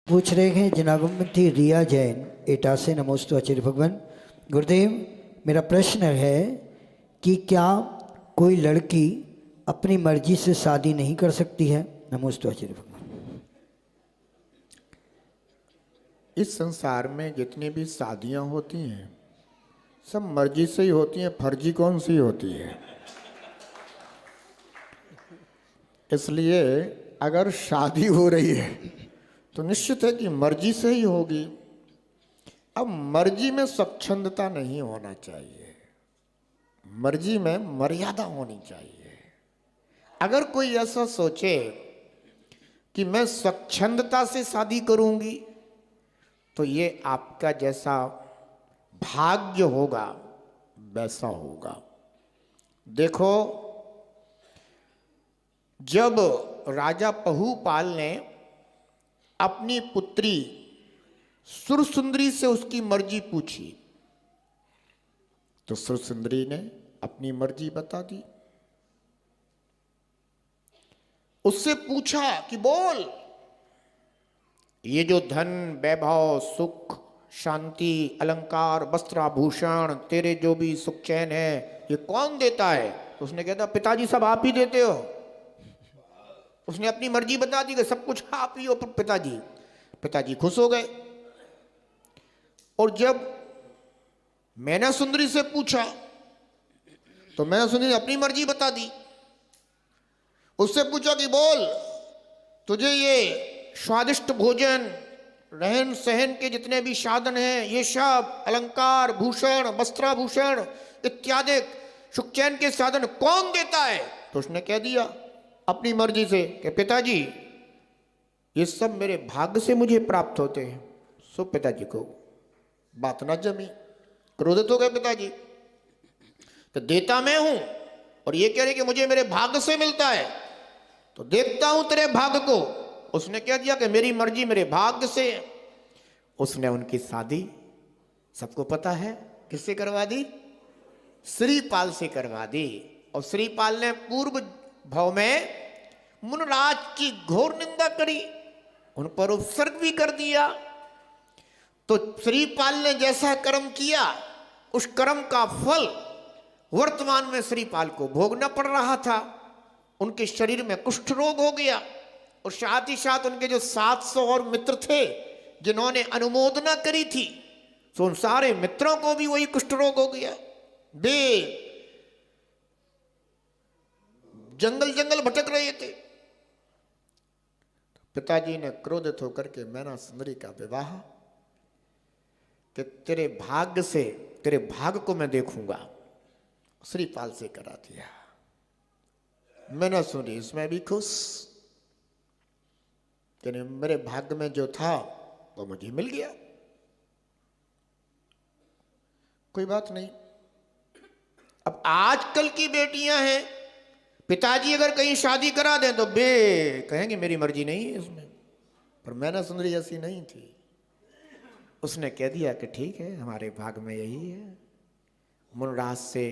पूछ रहे हैं जनाबमती रिया जैन एटा से। नमोस्तु आचार्य भगवान। गुरुदेव, मेरा प्रश्न है कि क्या कोई लड़की अपनी मर्जी से शादी नहीं कर सकती है? नमोस्तु आचार्य भगवान। इस संसार में जितनी भी शादियां होती हैं सब मर्जी से ही होती हैं, फर्जी कौन सी होती है। इसलिए अगर शादी हो रही है तो निश्चित है कि मर्जी से ही होगी। अब मर्जी में स्वच्छंदता नहीं होना चाहिए, मर्जी में मर्यादा होनी चाहिए। अगर कोई ऐसा सोचे कि मैं स्वच्छंदता से शादी करूंगी तो ये आपका जैसा भाग्य होगा वैसा होगा। देखो, जब राजा पहुपाल ने अपनी पुत्री सुरसुंदरी से उसकी मर्जी पूछी तो सुरसुंदरी ने अपनी मर्जी बता दी। उससे पूछा कि बोल, ये जो धन वैभव सुख शांति अलंकार वस्त्राभूषण तेरे जो भी सुख चैन है ये कौन देता है? तो उसने कहता पिताजी सब आप ही देते हो। उसने अपनी मर्जी बता दी कि सब कुछ आप ही हो पिताजी। पिताजी खुश हो गए। और जब मैना सुंदरी से पूछा तो मैना सुंदरी ने अपनी मर्जी बता दी। उससे पूछा कि बोल, तुझे ये स्वादिष्ट भोजन रहन सहन के जितने भी साधन हैं ये सब अलंकार भूषण वस्त्राभूषण इत्यादि सुख चैन के साधन कौन देता है? तो उसने कह दिया अपनी मर्जी से कि पिताजी ये सब मेरे भाग्य से मुझे प्राप्त होते हैं। सो पिताजी को बात ना जमी, क्रोधित हो गए पिताजी। तो देता मैं हूं और ये कह रहे कि मुझे मेरे भाग्य से मिलता है, तो देखता हूं तेरे भाग्य को। उसने कह दिया कि मेरी मर्जी मेरे भाग्य से। उसने उनकी शादी सबको पता है किससे करवा दी? श्रीपाल से करवा दी। और श्रीपाल ने पूर्व भाव में मुनराज की घोर निंदा करी, उन पर उपसर्ग भी कर दिया। तो श्रीपाल ने जैसा कर्म किया उस कर्म का फल वर्तमान में श्रीपाल को भोगना पड़ रहा था। उनके शरीर में कुष्ठ रोग हो गया और साथ ही साथ उनके जो 700 और मित्र थे जिन्होंने अनुमोदना करी थी, तो उन सारे मित्रों को भी वही कुष्ठ रोग हो गया। वे जंगल जंगल भटक रहे थे। पिताजी ने क्रोधित होकर के मैना सुंदरी का विवाह कि तेरे भाग्य से तेरे भाग्य को मैं देखूंगा श्रीपाल से करा दिया। मैना सुंदरी इसमें भी खुश, यानी मेरे भाग्य में जो था वो मुझे मिल गया, कोई बात नहीं। अब आजकल की बेटियां हैं, पिताजी अगर कहीं शादी करा दें तो बे कहेंगे मेरी मर्जी नहीं है इसमें। पर मैना सुंदरी ऐसी नहीं थी। उसने कह दिया कि ठीक है हमारे भाग में यही है। मुनराज से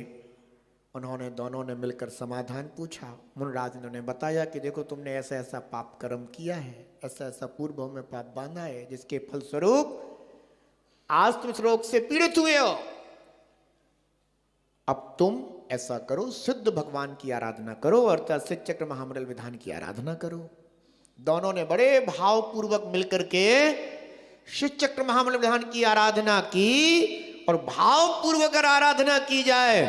उन्होंने दोनों ने मिलकर समाधान पूछा। मुनराज ने उन्हें बताया कि देखो तुमने ऐसा ऐसा पाप कर्म किया है, ऐसा ऐसा पूर्व में पाप बांधा है जिसके फलस्वरूप आज तुम इस रोग से पीड़ित हुए हो। अब तुम ऐसा करो, सिद्ध भगवान की आराधना करो अर्थात शिव चक्र महामंडल विधान की आराधना करो। दोनों ने बड़े भाव पूर्वक मिलकर के शिव चक्र महामंडल विधान की आराधना की। और भाव पूर्वक आराधना की जाए,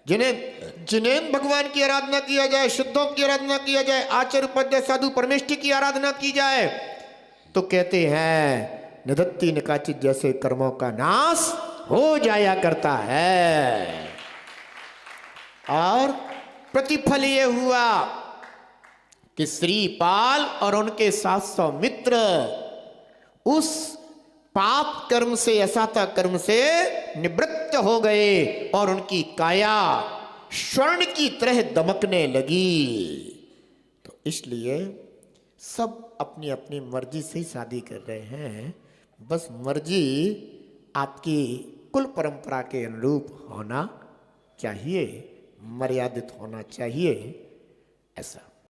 जिन्हें भगवान की आराधना किया जाए, शुद्धों की आराधना किया जाए, आचार्य उपाध्याय साधु परमेष्ठी की आराधना की जाए, तो कहते हैं निधत्ती निकाचित जैसे कर्मों का नाश हो जाया करता है। और प्रतिफल ये हुआ कि श्रीपाल और उनके 700 मित्र उस पाप कर्म से असाता कर्म से निवृत्त हो गए और उनकी काया स्वर्ण की तरह दमकने लगी। तो इसलिए सब अपनी अपनी मर्जी से ही शादी कर रहे हैं। बस मर्जी आपकी कुल परंपरा के अनुरूप होना चाहिए, मर्यादित होना चाहिए, ऐसा।